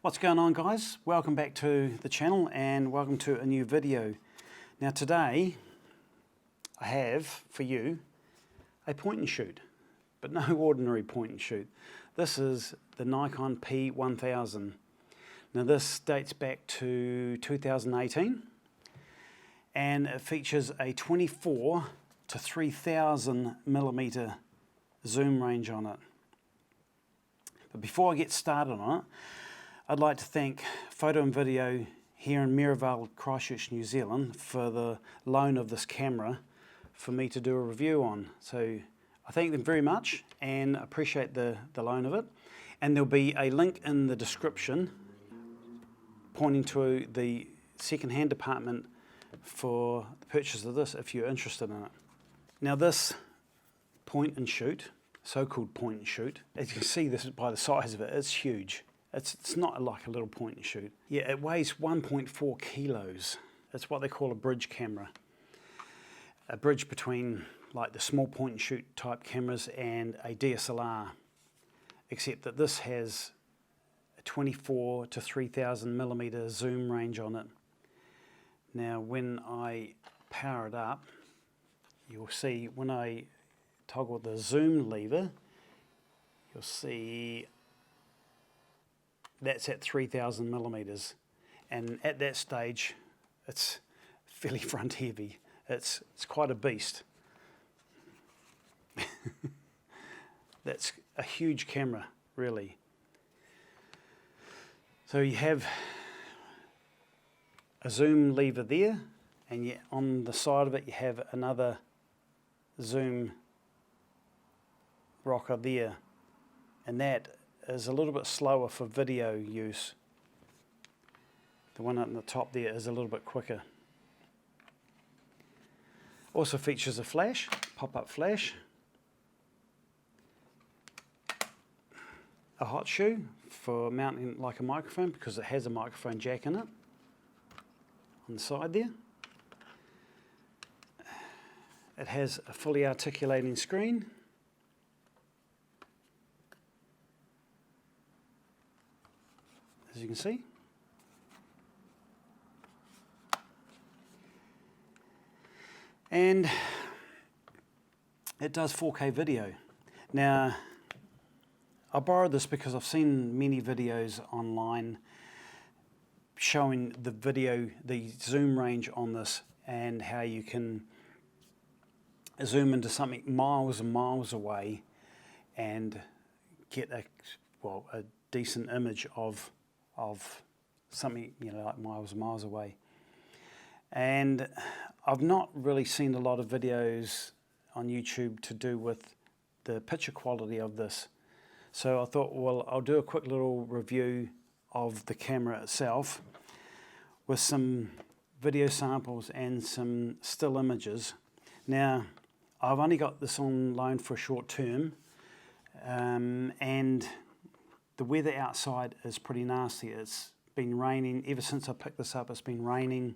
What's going on, guys? Welcome back to the channel and welcome to a new video. Now today I have for you a point and shoot, but no ordinary point and shoot. This is the Nikon P1000. Now this dates back to 2018 and it features a 24 to 3000 millimeter zoom range on it. But before I get started on it, I'd like to thank Photo and Video here in Merivale, Christchurch, New Zealand for the loan of this camera for me to do a review on. So I thank them very much and appreciate the loan of it. And there'll be a link in the description pointing to the second-hand department for the purchase of this if you're interested in it. Now this point and shoot, so-called point and shoot, as you can see this by the size of it, it's huge. It's not like a little point and shoot. Yeah, it weighs 1.4 kilos. It's what they call a bridge camera. A bridge between like the small point and shoot type cameras and a DSLR, except that this has a 24 to 3000 millimeter zoom range on it. Now when I power it up, you'll see when I toggle the zoom lever, you'll see that's at 3000 millimeters, and at that stage it's fairly front heavy. It's quite a beast. That's a huge camera, really. So you have a zoom lever there, and yet on the side of it you have another zoom rocker there, and that is a little bit slower for video use. The one up in the top there is a little bit quicker. Also features a flash, pop-up flash, a hot shoe for mounting like a microphone because it has a microphone jack in it on the side there. It has a fully articulating screen. As you can see. And it does 4K video. Now, I borrowed this because I've seen many videos online showing the zoom range on this and how you can zoom into something miles and miles away and get a decent image of something, like miles and miles away. And I've not really seen a lot of videos on YouTube to do with the picture quality of this. So I thought, well, I'll do a quick little review of the camera itself with some video samples and some still images. Now, I've only got this on loan for a short term, and the weather outside is pretty nasty. It's been raining ever since I picked this up. It's been raining,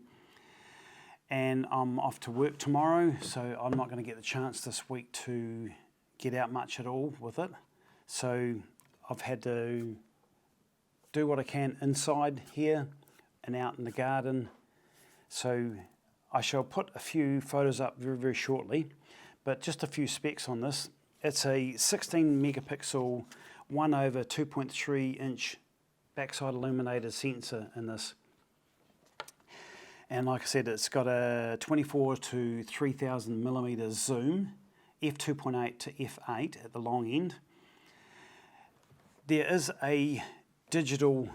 and I'm off to work tomorrow, so I'm not going to get the chance this week to get out much at all with it. So I've had to do what I can inside here and out in the garden. So I shall put a few photos up very, very shortly, but just a few specs on this. It's a 16 megapixel 1/2.3 inch backside illuminated sensor in this. And like I said, it's got a 24 to 3000 millimeter zoom, f2.8 to f8 at the long end. There is a digital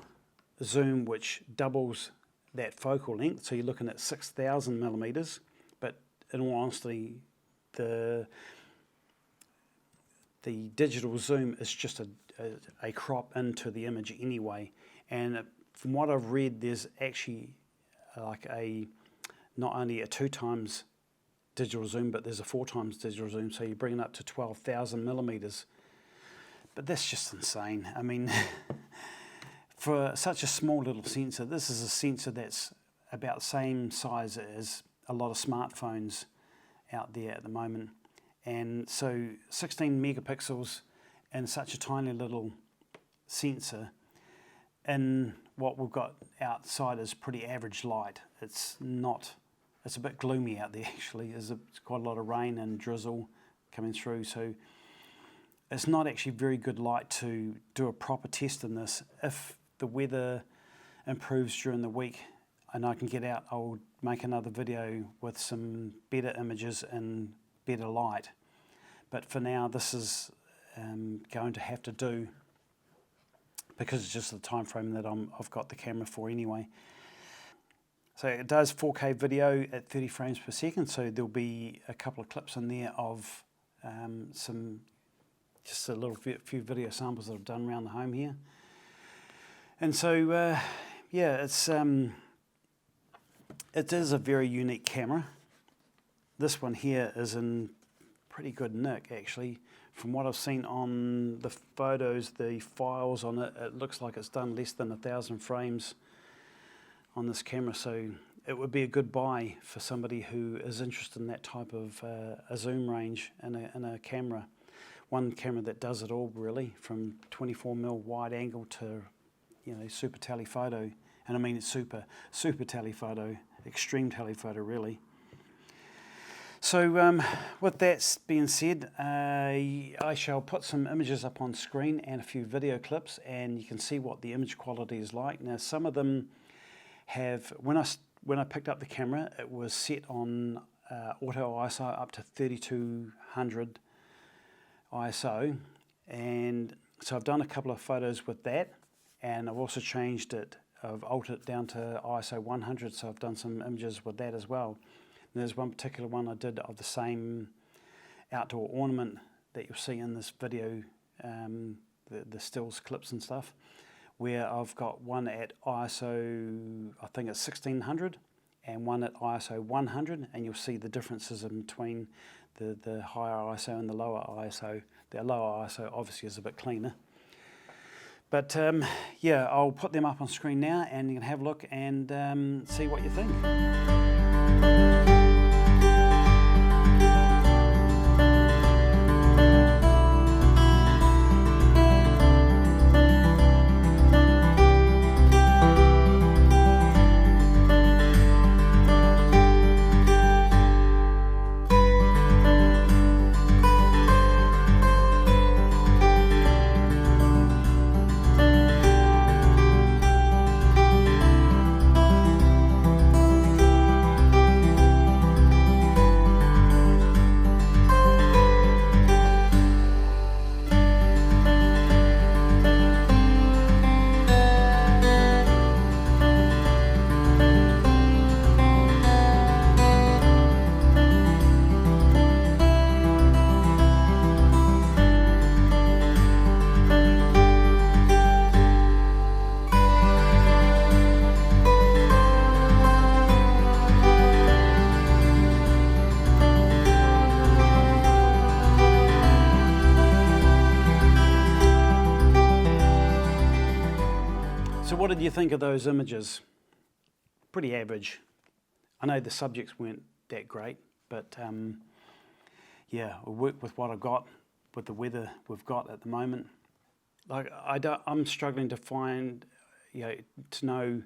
zoom which doubles that focal length, so you're looking at 6000 millimeters, but in all honesty, the digital zoom is just a crop into the image anyway. And from what I've read, there's actually like not only a 2 times digital zoom, but there's a 4 times digital zoom, so you're bringing up to 12,000 millimeters. But that's just insane. I mean, for such a small little sensor, this is a sensor that's about the same size as a lot of smartphones out there at the moment. And so 16 megapixels and such a tiny little sensor in what we've got outside is pretty average light. It's a bit gloomy out there actually. There's quite a lot of rain and drizzle coming through, so it's not actually very good light to do a proper test in this. If the weather improves during the week and I can get out, I'll make another video with some better images and better light. But for now, this is going to have to do, because it's just the time frame that I've got the camera for anyway. So it does 4K video at 30 frames per second, so there'll be a couple of clips in there of just a few video samples that I've done around the home here. And so yeah, it is a very unique camera. This one here is in pretty good nick actually. From what I've seen on the photos, the files on it, it looks like it's done less than 1,000 frames on this camera, so it would be a good buy for somebody who is interested in that type of a zoom range in a camera. One camera that does it all really, from 24mm wide angle to, you know, super telephoto, and I mean it's super telephoto, extreme telephoto really. So with that being said, I shall put some images up on screen and a few video clips, and you can see what the image quality is like. Now some of them have, when I picked up the camera, it was set on auto ISO up to 3200 ISO, and so I've done a couple of photos with that, and I've also changed it, I've altered it down to ISO 100, so I've done some images with that as well. And there's one particular one I did of the same outdoor ornament that you'll see in this video, the stills, clips and stuff, where I've got one at ISO, I think it's 1600, and one at ISO 100, and you'll see the differences in between the higher ISO and the lower ISO. The lower ISO obviously is a bit cleaner. But yeah, I'll put them up on screen now and you can have a look and see what you think. So what did you think of those images? Pretty average. I know the subjects weren't that great, but yeah, I worked with what I've got, with the weather we've got at the moment. Like I'm struggling to find, to know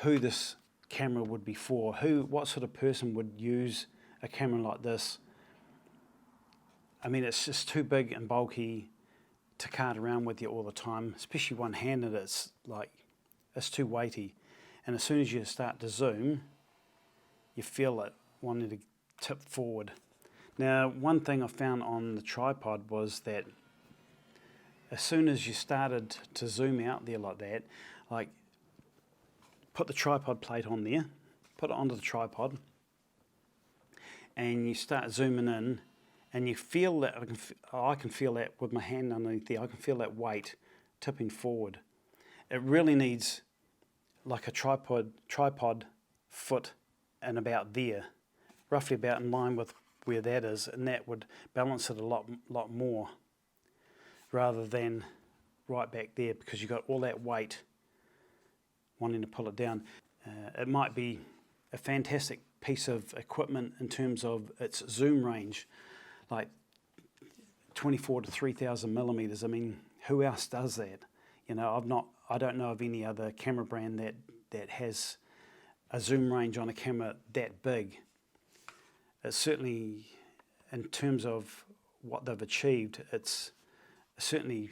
who this camera would be for. What sort of person would use a camera like this? I mean, it's just too big and bulky to cart around with you all the time, especially one-handed. It's too weighty, and as soon as you start to zoom, you feel it wanting to tip forward. Now, one thing I found on the tripod was that as soon as you started to zoom out there like that, like put the tripod plate on there, put it onto the tripod, and you start zooming in, and you feel that, I can feel that with my hand underneath there, I can feel that weight tipping forward. It really needs like a tripod foot and about there, roughly about in line with where that is, and that would balance it a lot more, rather than right back there, because you've got all that weight wanting to pull it down. It might be a fantastic piece of equipment in terms of its zoom range, like 24 to 3,000 millimeters. I mean, who else does that? You know, I don't know of any other camera brand that has a zoom range on a camera that big. It's certainly, in terms of what they've achieved, it's certainly,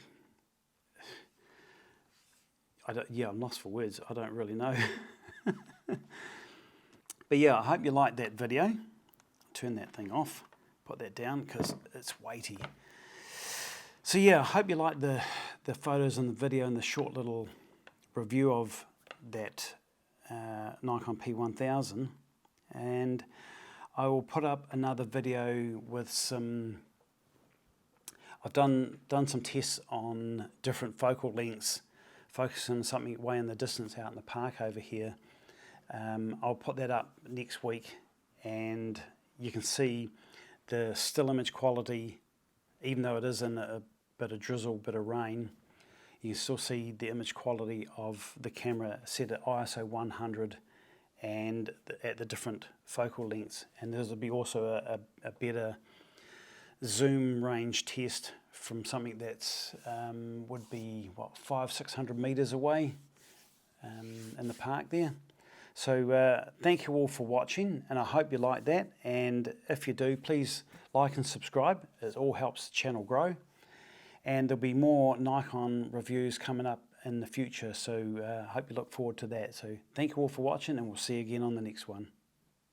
I'm lost for words. I don't really know. But yeah, I hope you liked that video. Turn that thing off, put that down because it's weighty. So yeah, I hope you liked the photos and the video and the short little review of that Nikon P1000. And I will put up another video with some, I've done some tests on different focal lengths, focusing something way in the distance out in the park over here. I'll put that up next week, and you can see the still image quality, even though it is in a bit of drizzle, bit of rain, you can still see the image quality of the camera set at ISO 100 and at the different focal lengths. And there'll be also a better zoom range test from something that's would be what, 500-600 meters away in the park there. So thank you all for watching, and I hope you like that. And if you do, please like and subscribe. It all helps the channel grow. And there'll be more Nikon reviews coming up in the future, so I hope you look forward to that. So thank you all for watching, and we'll see you again on the next one.